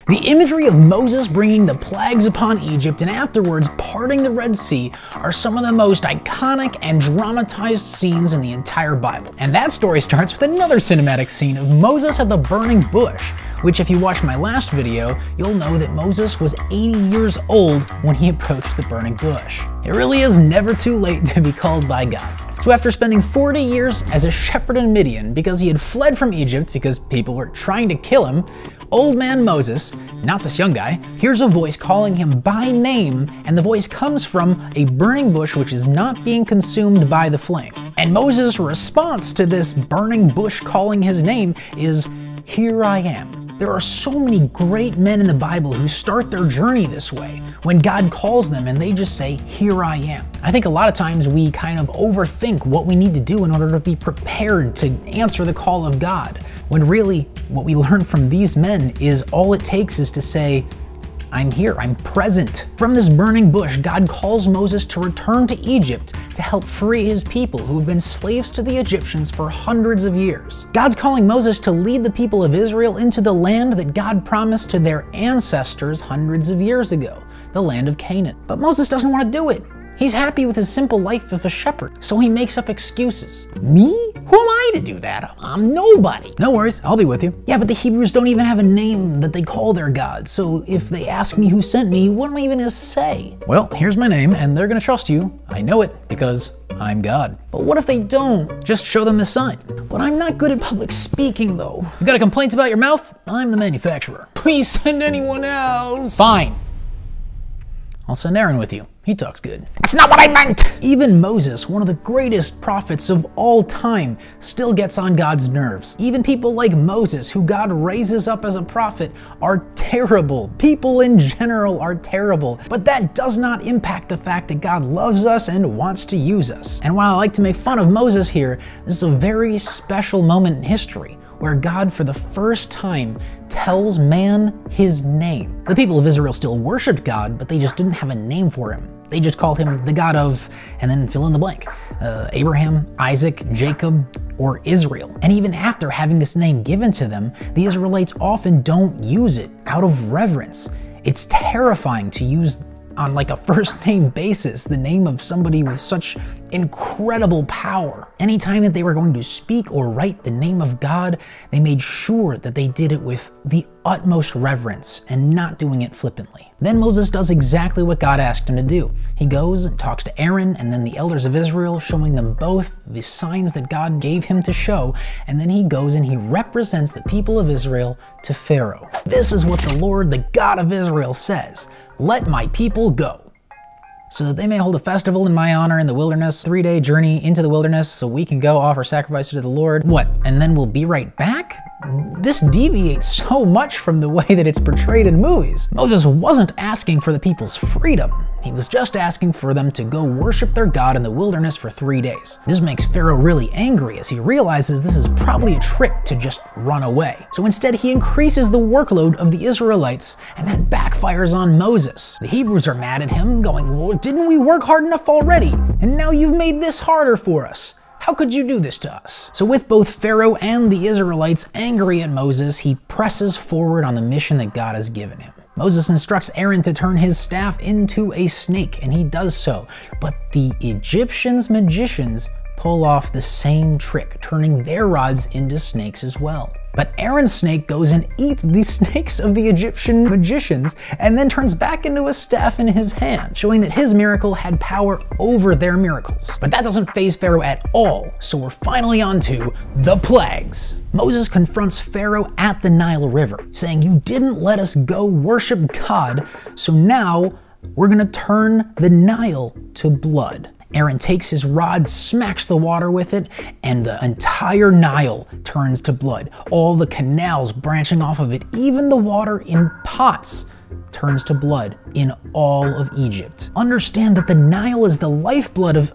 The imagery of Moses bringing the plagues upon Egypt and afterwards parting the Red Sea are some of the most iconic and dramatized scenes in the entire Bible. And that story starts with another cinematic scene of Moses at the burning bush, which if you watched my last video, you'll know that Moses was 80 years old when he approached the burning bush. It really is never too late to be called by God. So after spending 40 years as a shepherd in Midian because he had fled from Egypt because people were trying to kill him, old man Moses, not this young guy, hears a voice calling him by name, and the voice comes from a burning bush which is not being consumed by the flame. And Moses' response to this burning bush calling his name is, "Here I am." There are so many great men in the Bible who start their journey this way, when God calls them and they just say, "Here I am." I think a lot of times we kind of overthink what we need to do in order to be prepared to answer the call of God, when really what we learn from these men is all it takes is to say, "I'm here, I'm present." From this burning bush, God calls Moses to return to Egypt to help free his people who have been slaves to the Egyptians for hundreds of years. God's calling Moses to lead the people of Israel into the land that God promised to their ancestors hundreds of years ago, the land of Canaan. But Moses doesn't want to do it. He's happy with his simple life of a shepherd, so he makes up excuses. Me? Who am I to do that? I'm nobody. No worries, I'll be with you. Yeah, but the Hebrews don't even have a name that they call their God, so if they ask me who sent me, what am I even gonna say? Well, here's my name, and they're gonna trust you. I know it, because I'm God. But what if they don't? Just show them the sign. But I'm not good at public speaking, though. You got a complaint about your mouth? I'm the manufacturer. Please send anyone else. Fine. I'll send Aaron with you. He talks good. That's not what I meant! Even Moses, one of the greatest prophets of all time, still gets on God's nerves. Even people like Moses, who God raises up as a prophet, are terrible. People in general are terrible. But that does not impact the fact that God loves us and wants to use us. And while I like to make fun of Moses here, this is a very special moment in history, where God, for the first time, tells man his name. The people of Israel still worshiped God, but they just didn't have a name for him. They just called him the God of, and then fill in the blank, Abraham, Isaac, Jacob, or Israel. And even after having this name given to them, the Israelites often don't use it out of reverence. It's terrifying to use on like a first name basis the name of somebody with such incredible power. Anytime that they were going to speak or write the name of God, they made sure that they did it with the utmost reverence and not doing it flippantly. Then Moses does exactly what God asked him to do. He goes and talks to Aaron and then the elders of Israel, showing them both the signs that God gave him to show, and then he goes and he represents the people of Israel to Pharaoh. This is what the Lord, the God of Israel, says: "Let my people go, so that they may hold a festival in my honor in the wilderness, 3-day journey into the wilderness, so we can go offer sacrifices to the Lord." What, and then we'll be right back? This deviates so much from the way that it's portrayed in movies. Moses wasn't asking for the people's freedom. He was just asking for them to go worship their God in the wilderness for 3 days. This makes Pharaoh really angry as he realizes this is probably a trick to just run away. So instead he increases the workload of the Israelites, and that backfires on Moses. The Hebrews are mad at him, going, "Well, didn't we work hard enough already? And now you've made this harder for us. How could you do this to us?" So with both Pharaoh and the Israelites angry at Moses, he presses forward on the mission that God has given him. Moses instructs Aaron to turn his staff into a snake, and he does so. But the Egyptians' magicians pull off the same trick, turning their rods into snakes as well. But Aaron's snake goes and eats the snakes of the Egyptian magicians and then turns back into a staff in his hand, showing that his miracle had power over their miracles. But that doesn't faze Pharaoh at all, so we're finally on to the plagues. Moses confronts Pharaoh at the Nile River, saying, "You didn't let us go worship God, so now we're gonna turn the Nile to blood." Aaron takes his rod, smacks the water with it, and the entire Nile turns to blood. All the canals branching off of it, even the water in pots, turns to blood in all of Egypt. Understand that the Nile is the lifeblood of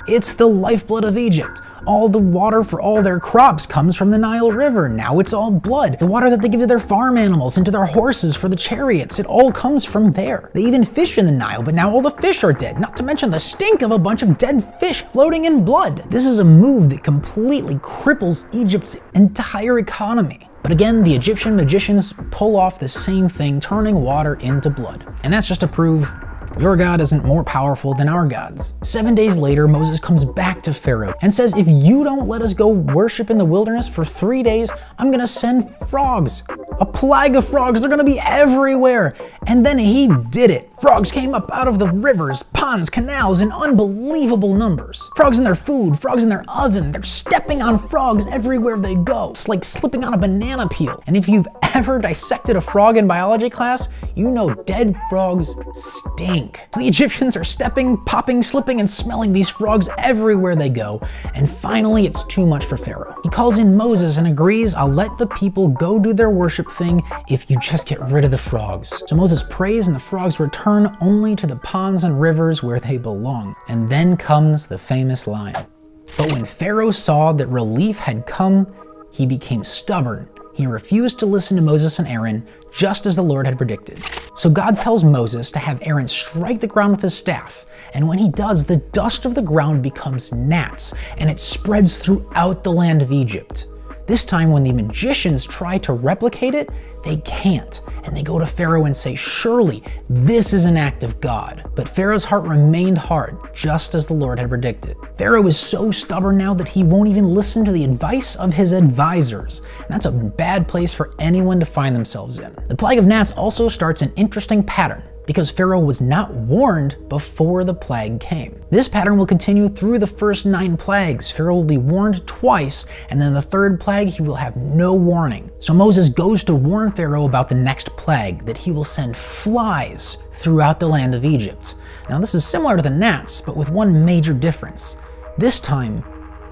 it's the lifeblood of Egypt. All the water for all their crops comes from the Nile River. Now it's all blood. The water that they give to their farm animals and to their horses for the chariots, it all comes from there. They even fish in the Nile, but now all the fish are dead, not to mention the stink of a bunch of dead fish floating in blood. This is a move that completely cripples Egypt's entire economy. But again, the Egyptian magicians pull off the same thing, turning water into blood. And that's just to prove your God isn't more powerful than our gods. 7 days later, Moses comes back to Pharaoh and says, if you don't let us go worship in the wilderness for 3 days, I'm gonna send frogs. A plague of frogs, they're gonna be everywhere. And then he did it. Frogs came up out of the rivers, ponds, canals in unbelievable numbers. Frogs in their food, frogs in their oven. They're stepping on frogs everywhere they go. It's like slipping on a banana peel. And if you've ever dissected a frog in biology class, you know dead frogs stink. The Egyptians are stepping, popping, slipping, and smelling these frogs everywhere they go. And finally, it's too much for Pharaoh. He calls in Moses and agrees, I'll let the people go do their worship thing if you just get rid of the frogs. So Moses prays and the frogs return only to the ponds and rivers where they belong. And then comes the famous line. But when Pharaoh saw that relief had come, he became stubborn. He refused to listen to Moses and Aaron, just as the Lord had predicted. So God tells Moses to have Aaron strike the ground with his staff. And when he does, the dust of the ground becomes gnats, and it spreads throughout the land of Egypt. This time, when the magicians try to replicate it, they can't. And they go to Pharaoh and say, surely this is an act of God. But Pharaoh's heart remained hard, just as the Lord had predicted. Pharaoh is so stubborn now that he won't even listen to the advice of his advisors. And that's a bad place for anyone to find themselves in. The plague of gnats also starts an interesting pattern, because Pharaoh was not warned before the plague came. This pattern will continue through the first 9 plagues. Pharaoh will be warned twice, and then the 3rd plague he will have no warning. So Moses goes to warn Pharaoh about the next plague, that he will send flies throughout the land of Egypt. Now this is similar to the gnats, but with one major difference. This time,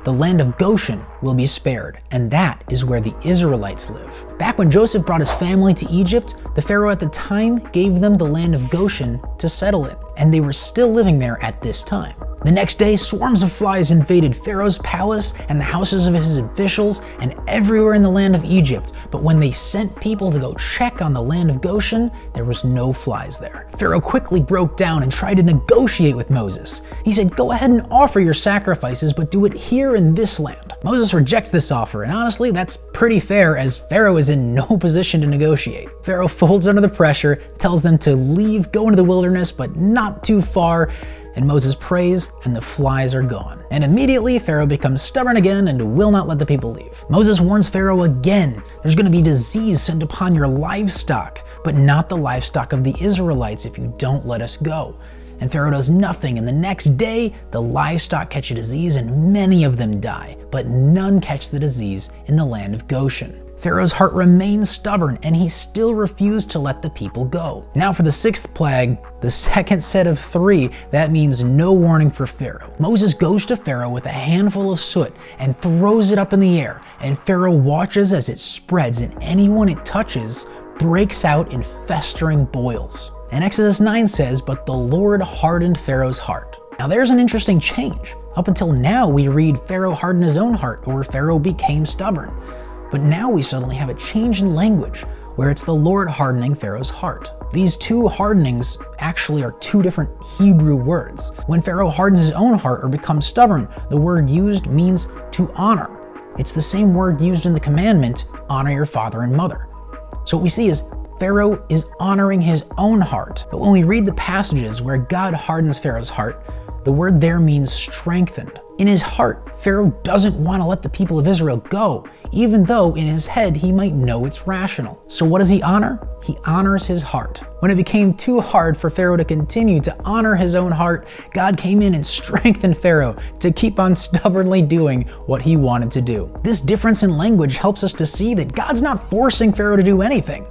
the land of Goshen will be spared, and that is where the Israelites live. Back when Joseph brought his family to Egypt, the Pharaoh at the time gave them the land of Goshen to settle in, and they were still living there at this time. The next day, swarms of flies invaded Pharaoh's palace and the houses of his officials and everywhere in the land of Egypt. But when they sent people to go check on the land of Goshen, there was no flies there. Pharaoh quickly broke down and tried to negotiate with Moses. He said, go ahead and offer your sacrifices, but do it here in this land. Moses rejects this offer, and honestly, that's pretty fair as Pharaoh is in no position to negotiate. Pharaoh folds under the pressure, tells them to leave, go into the wilderness, but not too far, and Moses prays, and the flies are gone. And immediately, Pharaoh becomes stubborn again and will not let the people leave. Moses warns Pharaoh again, there's going to be disease sent upon your livestock, but not the livestock of the Israelites if you don't let us go. And Pharaoh does nothing, and the next day, the livestock catch a disease and many of them die, but none catch the disease in the land of Goshen. Pharaoh's heart remains stubborn, and he still refused to let the people go. Now for the 6th plague, the second set of 3, that means no warning for Pharaoh. Moses goes to Pharaoh with a handful of soot and throws it up in the air, and Pharaoh watches as it spreads, and anyone it touches breaks out in festering boils. And Exodus 9 says, but the Lord hardened Pharaoh's heart. Now there's an interesting change. Up until now, we read Pharaoh hardened his own heart, or Pharaoh became stubborn. But now we suddenly have a change in language, where it's the Lord hardening Pharaoh's heart. These 2 hardenings actually are 2 different Hebrew words. When Pharaoh hardens his own heart or becomes stubborn, the word used means to honor. It's the same word used in the commandment, honor your father and mother. So what we see is Pharaoh is honoring his own heart. But when we read the passages where God hardens Pharaoh's heart, the word there means strengthened. In his heart, Pharaoh doesn't want to let the people of Israel go, even though in his head he might know it's rational. So what does he honor? He honors his heart. When it became too hard for Pharaoh to continue to honor his own heart, God came in and strengthened Pharaoh to keep on stubbornly doing what he wanted to do. This difference in language helps us to see that God's not forcing Pharaoh to do anything.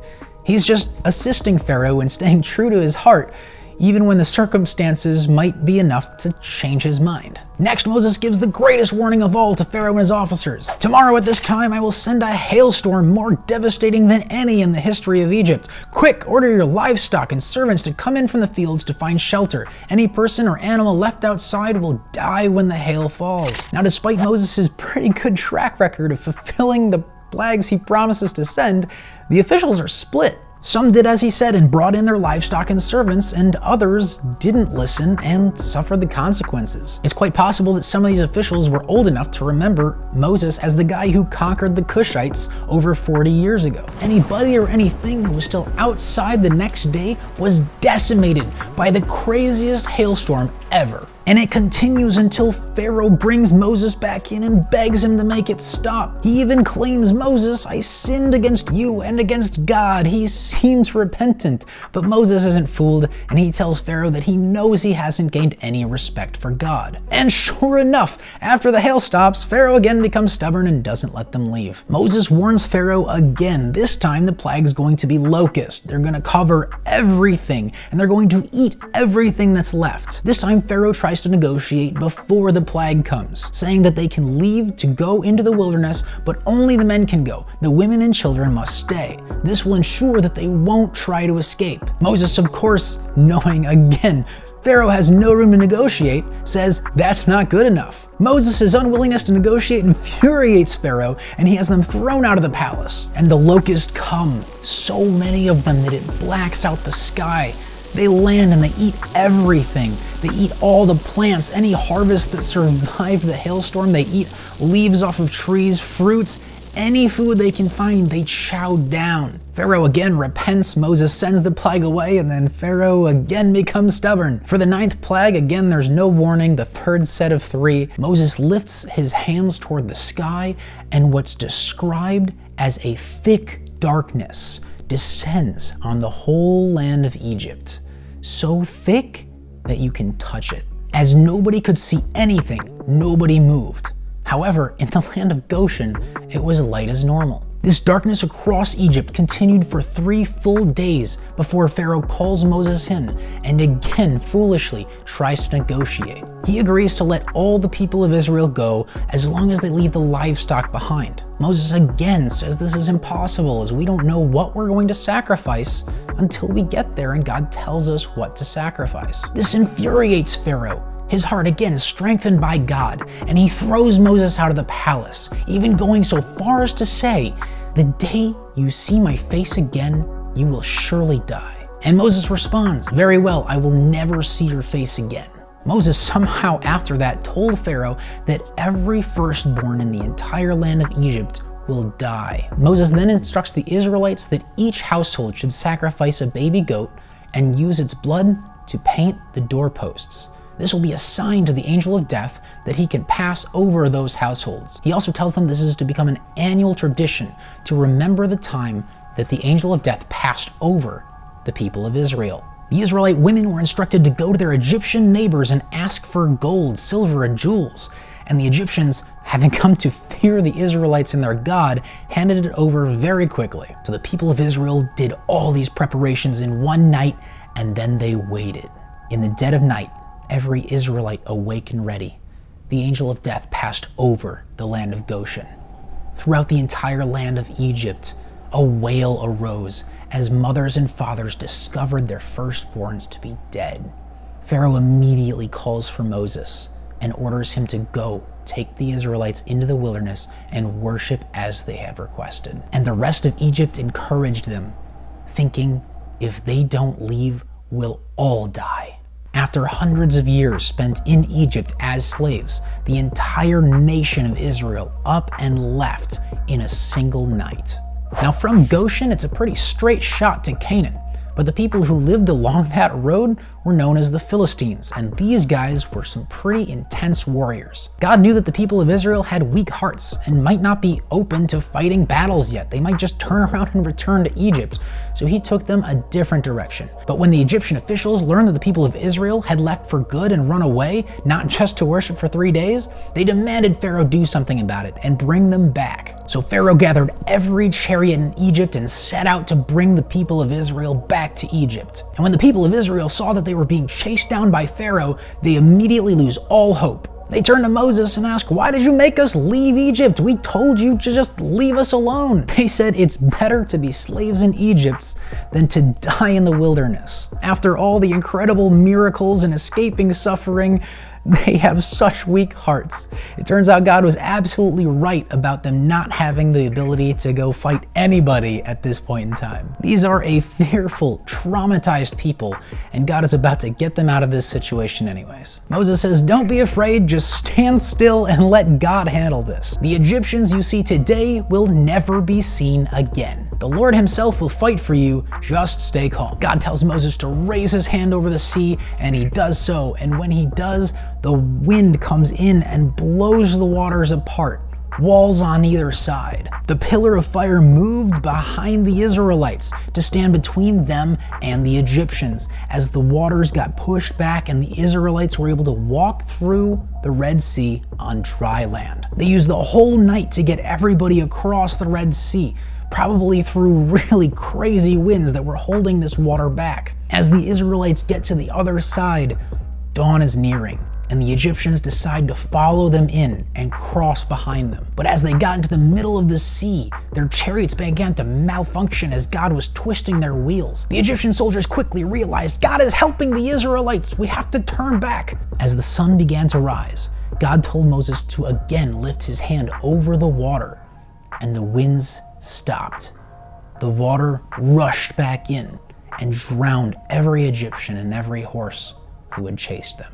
He's just assisting Pharaoh in staying true to his heart, even when the circumstances might be enough to change his mind. Next, Moses gives the greatest warning of all to Pharaoh and his officers. Tomorrow at this time, I will send a hailstorm more devastating than any in the history of Egypt. Quick, order your livestock and servants to come in from the fields to find shelter. Any person or animal left outside will die when the hail falls. Now, despite Moses' pretty good track record of fulfilling the plagues he promises to send, the officials are split. Some did as he said and brought in their livestock and servants, and others didn't listen and suffered the consequences. It's quite possible that some of these officials were old enough to remember Moses as the guy who conquered the Cushites over 40 years ago. Anybody or anything who was still outside the next day was decimated by the craziest hailstorm ever. And it continues until Pharaoh brings Moses back in and begs him to make it stop. He even claims, "Moses, I sinned against you and against God." He seems repentant, but Moses isn't fooled, and he tells Pharaoh that he knows he hasn't gained any respect for God. And sure enough, after the hail stops, Pharaoh again becomes stubborn and doesn't let them leave. Moses warns Pharaoh again. This time the plague's going to be locusts. They're going to cover everything, and they're going to eat everything that's left. This time Pharaoh tries to negotiate before the plague comes, saying that they can leave to go into the wilderness, but only the men can go. The women and children must stay. This will ensure that they won't try to escape. Moses, of course, knowing again Pharaoh has no room to negotiate, says that's not good enough. Moses' unwillingness to negotiate infuriates Pharaoh, and he has them thrown out of the palace. And the locusts come, so many of them that it blacks out the sky. They land and they eat everything. They eat all the plants, any harvest that survived the hailstorm. They eat leaves off of trees, fruits, any food they can find, they chow down. Pharaoh again repents, Moses sends the plague away, and then Pharaoh again becomes stubborn. For the 9th plague, again there's no warning, the 3rd set of 3, Moses lifts his hands toward the sky, and what's described as a thick darkness descends on the whole land of Egypt. So thick that you can touch it. As nobody could see anything, nobody moved. However, in the land of Goshen, it was light as normal. This darkness across Egypt continued for 3 full days before Pharaoh calls Moses in and again foolishly tries to negotiate. He agrees to let all the people of Israel go as long as they leave the livestock behind. Moses again says this is impossible as we don't know what we're going to sacrifice until we get there and God tells us what to sacrifice. This infuriates Pharaoh. His heart again strengthened by God, and he throws Moses out of the palace, even going so far as to say, "The day you see my face again, you will surely die." And Moses responds, "Very well, I will never see your face again." Moses somehow after that told Pharaoh that every firstborn in the entire land of Egypt will die. Moses then instructs the Israelites that each household should sacrifice a baby goat and use its blood to paint the doorposts. This will be a sign to the angel of death that he can pass over those households. He also tells them this is to become an annual tradition to remember the time that the angel of death passed over the people of Israel. The Israelite women were instructed to go to their Egyptian neighbors and ask for gold, silver, and jewels. And the Egyptians, having come to fear the Israelites and their God, handed it over very quickly. So the people of Israel did all these preparations in one night, and then they waited. In the dead of night, every Israelite awake and ready, the angel of death passed over the land of Goshen. Throughout the entire land of Egypt, a wail arose as mothers and fathers discovered their firstborns to be dead. Pharaoh immediately calls for Moses and orders him to go take the Israelites into the wilderness and worship as they have requested. And the rest of Egypt encouraged them, thinking, if they don't leave, we'll all die. After hundreds of years spent in Egypt as slaves, the entire nation of Israel up and left in a single night. Now from Goshen, it's a pretty straight shot to Canaan, but the people who lived along that road were known as the Philistines, and these guys were some pretty intense warriors. God knew that the people of Israel had weak hearts and might not be open to fighting battles yet. They might just turn around and return to Egypt, so he took them a different direction. But when the Egyptian officials learned that the people of Israel had left for good and run away, not just to worship for 3 days, they demanded Pharaoh do something about it and bring them back. So Pharaoh gathered every chariot in Egypt and set out to bring the people of Israel back to Egypt. And when the people of Israel saw that they were being chased down by Pharaoh, they immediately lose all hope. They turn to Moses and ask, "Why did you make us leave Egypt? We told you to just leave us alone." They said it's better to be slaves in Egypt than to die in the wilderness. After all the incredible miracles and escaping suffering, They have such weak hearts. It turns out God was absolutely right about them not having the ability to go fight anybody at this point in time. These are a fearful, traumatized people, and God is about to get them out of this situation anyways. Moses says, "Don't be afraid, just stand still and let God handle this. The Egyptians you see today will never be seen again. The Lord himself will fight for you, just stay calm." God tells Moses to raise his hand over the sea, and he does so, and when he does, the wind comes in and blows the waters apart, walls on either side. The pillar of fire moved behind the Israelites to stand between them and the Egyptians as the waters got pushed back and the Israelites were able to walk through the Red Sea on dry land. They used the whole night to get everybody across the Red Sea, probably through really crazy winds that were holding this water back. As the Israelites get to the other side, dawn is nearing, and the Egyptians decide to follow them in and cross behind them. But as they got into the middle of the sea, their chariots began to malfunction as God was twisting their wheels. The Egyptian soldiers quickly realized, God is helping the Israelites, we have to turn back. As the sun began to rise, God told Moses to again lift his hand over the water, and the winds stopped. The water rushed back in and drowned every Egyptian and every horse who had chased them.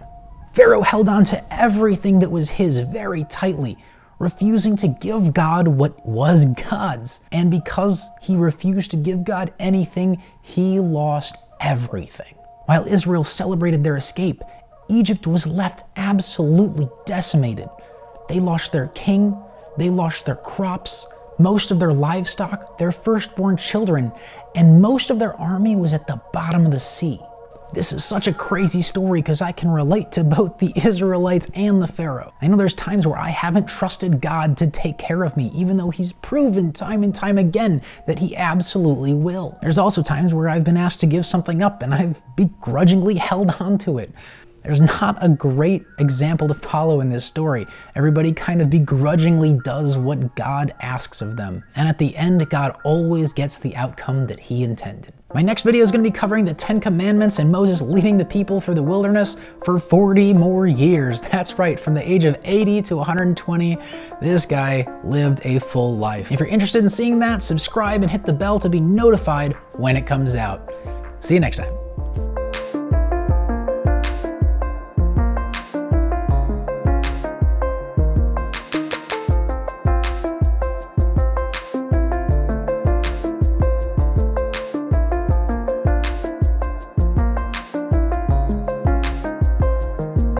Pharaoh held on to everything that was his very tightly, refusing to give God what was God's. And because he refused to give God anything, he lost everything. While Israel celebrated their escape, Egypt was left absolutely decimated. They lost their king, they lost their crops, most of their livestock, their firstborn children, and most of their army was at the bottom of the sea. This is such a crazy story because I can relate to both the Israelites and the Pharaoh. I know there's times where I haven't trusted God to take care of me, even though he's proven time and time again that he absolutely will. There's also times where I've been asked to give something up and I've begrudgingly held on to it. There's not a great example to follow in this story. Everybody kind of begrudgingly does what God asks of them. And at the end, God always gets the outcome that he intended. My next video is going to be covering the 10 Commandments and Moses leading the people through the wilderness for 40 more years. That's right, from the age of 80 to 120, this guy lived a full life. If you're interested in seeing that, subscribe and hit the bell to be notified when it comes out. See you next time.